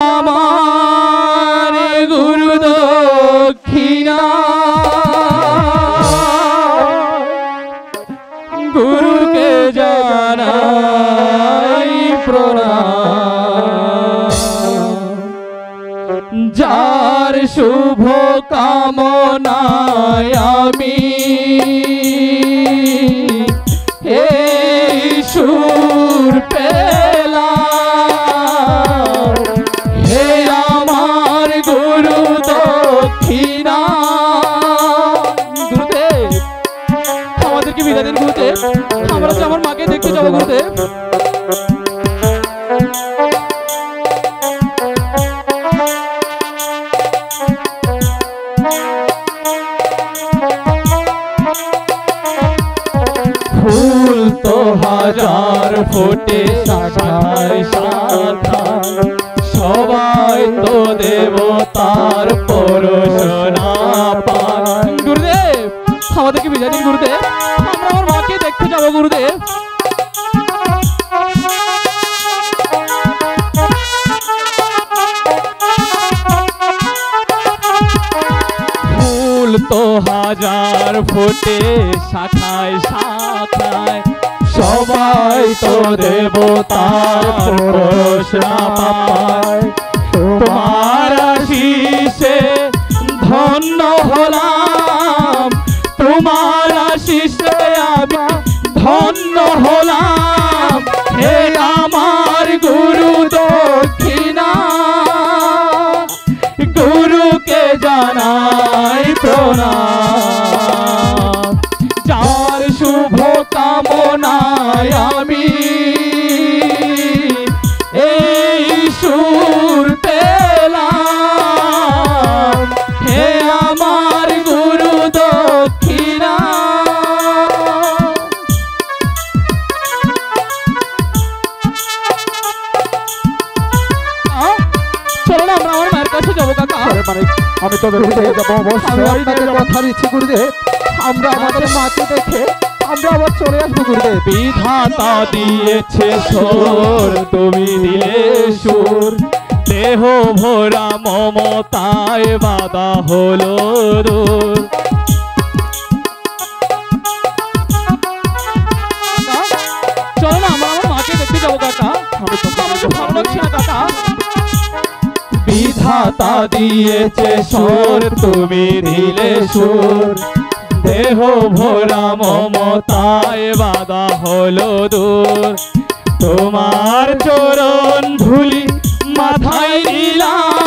আমার গুরু দক্ষিণা গুরুকে জানাই প্রণাম। যার শুভ কামনায় আমি এই সুর পেলাম, হে আমার গুরু দক্ষিণা। গুরুদেব আমাদেরকে বিদায় দিন গুরুদেব, আমরা তো আমার মাকে দেখতে যাবো গুরুদেব। ফুল তো হাজার ফোটে শাখায় শাখায়, সবাই তো দেবতার পরশনা পায়। গুরুদেব আমাদেরকে বিদায় দিন গুরুদেব, আমরা আমার মাকে দেখতে যাবো গুরুদেব। ফুল তো হাজার ফোটে শাখায় শাখায়, সবাই তো দেবতার পরশনা পায়। তোমার আশিসে ধন্য হলাম, তোমার আশিসে আমি ধন্য হলাম, হে আমার গুরু দক্ষিণা। গুরুকে জানাই প্রণাম, যার শুভ কামনায় আমি এই সুর পেলাম, হে আমার গুরু দক্ষিণা। চলো না আমরা আমার মায়ের কাছে যাবো কাকা। আমি তোদের কথা দিচ্ছি গুরুদেব, আমরা আমাদের মাকে দেখে আমরা আবার চলে আসবো গুরুদেব। বিধাতা দিয়েছে সোর, তুমি দিলে সুর, দেহ ভরা মমতায় বাধা হলো দূর। চলো না আমরা আমার মাকে দেখতে যাবো কাকা, আমি তো ভালো লাগছে না কাকা। বিধাতা দিয়েছে সোর, তুমি দিলে সুর, দেহ ভরা মমতায় বাধা হলো দূর। তোমার চরণ ধুলি মাথায় নিলাম,